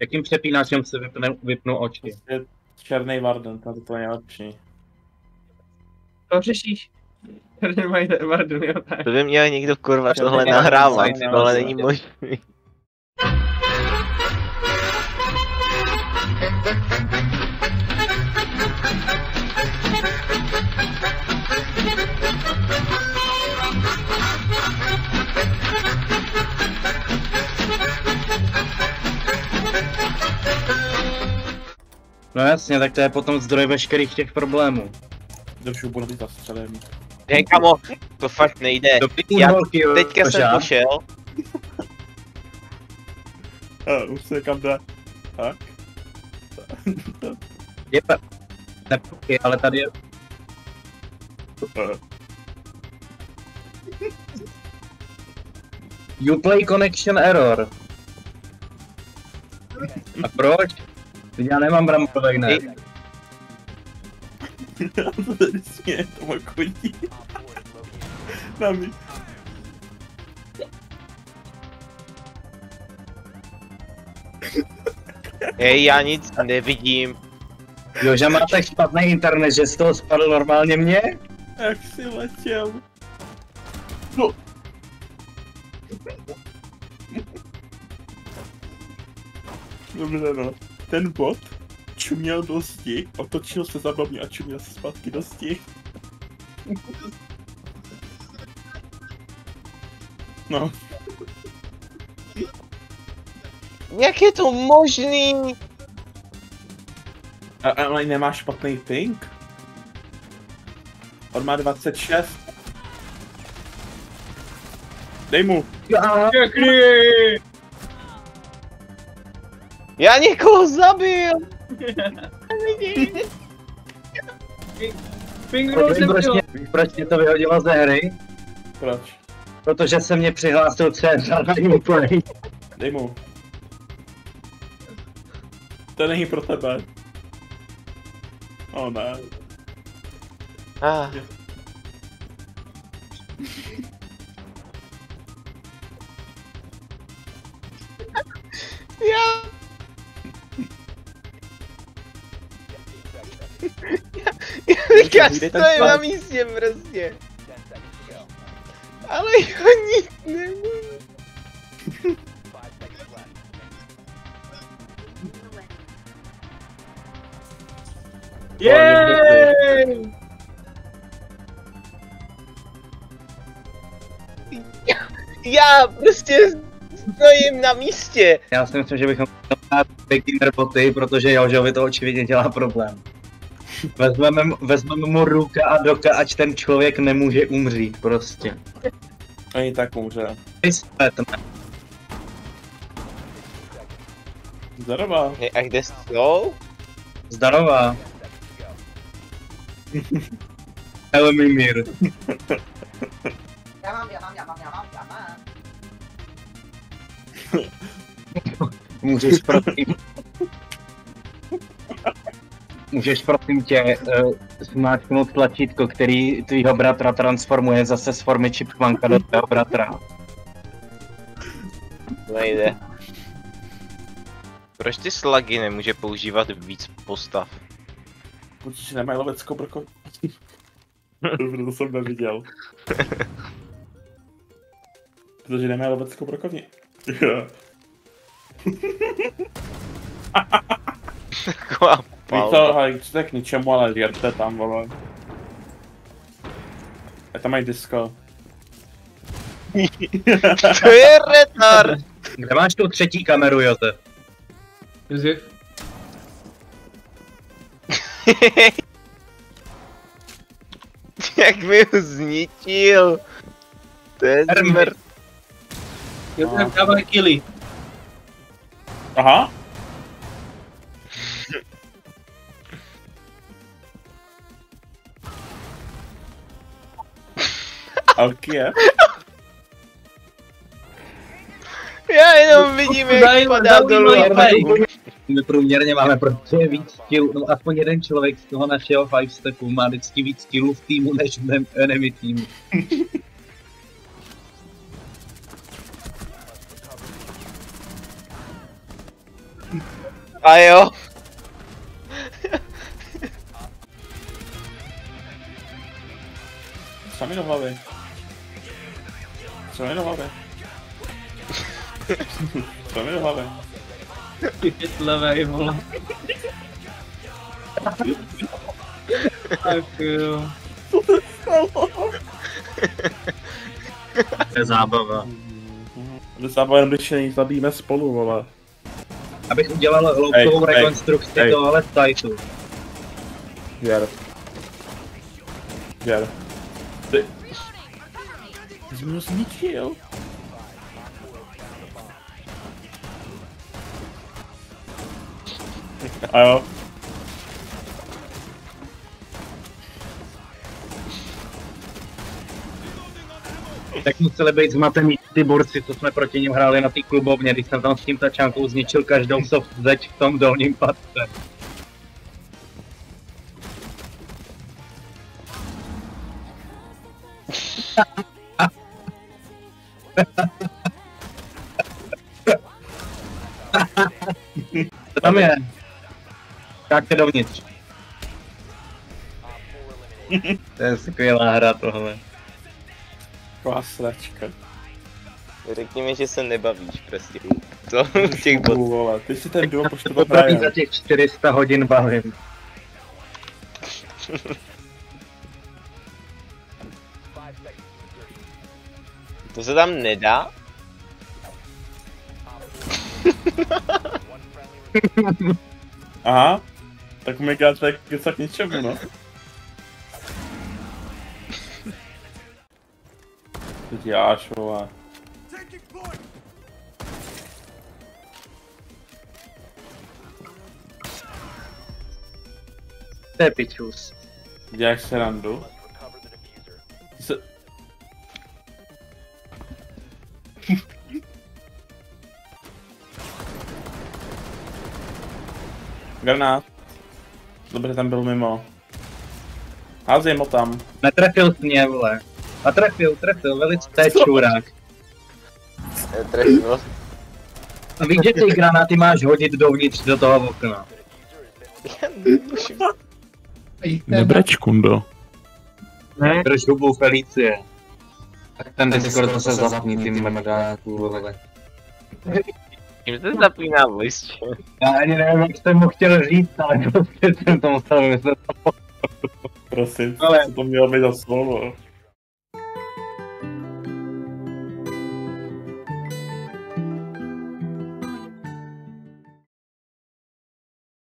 Jakým přepínačem se vypnou oči? Prostě černý Warden, to je to nejlepší. To řešíš. Tady mají Vardu, jo, tak. To by měl někdo kurva Černý tohle Warden, nahrávat, černý tohle Warden. není možný. No jasně, tak to je potom zdroj veškerých těch problémů. Dobře, budu být zastřelený. Hej kamo, to fakt nejde. Dobrý Já holky, jo, teďka jsem pořád. pošel. Už se kam jde. Tak. Je pa... Nepůjde, ale tady je... You play connection error. A proč? Já nemám bramborový net. To tady směje tomu chodí. Na mě. Hej, já nic nevidím. Jo, že má tak špatný internet, že z toho spadl normálně mě? Jak jsi letěl. No. Dobře no. Ten bot čuměl do zdi, otočil se za mě a čuměl se zpátky do zdi. No. Jak je to možný? Ale nemá špatný ping? On má 26. Dej mu. Já někoho zabil! Fingrou jsem Proč to. proč mě to vyhodilo ze hry? Proč? Protože se mě přihlásil Cezar na Uplay. Dej mu. To není pro tebe. Oh ne. Ah. Já... Já stojím na místě prostě. Ale já nic nemůžu. Jej! Já prostě stojím na místě. Já si myslím, že bychom měli dát beginner boty, protože Jožovi to očividně dělá problém. Vezmeme mu ruka a doka, ať ten člověk nemůže umřít prostě. Ani tak umře. Vysvětme. Zdravá. Hej, a kde jsou? Zdarová. Hele Mimír. Já mám. Můžeš prosím tě zmáčknout tlačítko, který tvýho bratra transformuje zase z formy Chipmunka do tvého bratra. Nejde. Proč ty slagy nemůže používat víc postav? Protože nemají loveckou brko. Dobře, to jsem neviděl. Protože nemají loveckou brokovni. Taková Víš to, ale to je k ničemu, ale věřte tam, vole. A tam mají disco. To je retard! Kde máš tu třetí kameru, Josef? Josef. Jak mi ho zničil! To je zmrt. Josef dává killy. Aha. Alkie? Já jenom vidím, jak padá dolů a padá. My průměrně máme prostě víc killů, no aspoň jeden člověk z toho našeho 5 stepu má vždycky víc killů v týmu než v enemy týmu. A jo. Co mi do hlavy? Co mi do hlavy? Co mi do hlavy? Levej, vole. Tak jo. To je zábava. To zábava jenom, když je zabijeme spolu, vole. Abych udělal hloubkovou Hej, rekonstrukci hej. tohohle sajtu. Věr. Věr. Ty. Ty jsi mě zničil. A jo. Tak museli být zmatený ty borci, co jsme proti ním hráli na té klubovně, když jsem tam s tím tačánkou zničil každou soft zeď v tom dolním patře. Co tam je? Skákte dovnitř. To je skvělá hra tohle. Taková sračka. Řekni mi, že se nebavíš prostě. To v těch bot. Vole, ty si ten duo, proč to Poprvé hraje? za těch 400 hodin bavím. To se tam nedá? Aha. Tak mega tak k něčemu, no. Ty děláš, vole. To je pičus. Děláš srandu? Granát. Dobře, tam byl mimo. Házej mo tam. Netrefil jsi mě, vole. A trefil, velice, to je čurák. Trefil. A víš, že ty granáty máš hodit dovnitř do toho okna. Nebreč, kundo. Ne? Drž hubu, Felicie. Tak ten Discord to se zapní, ty medáků, vole. Tím se zapíná voice. Já ani nevím, jak jsem mu chtěl říct, ale prostě jsem to musel myslet. Prosím, Ale- co to mělo být za slovo?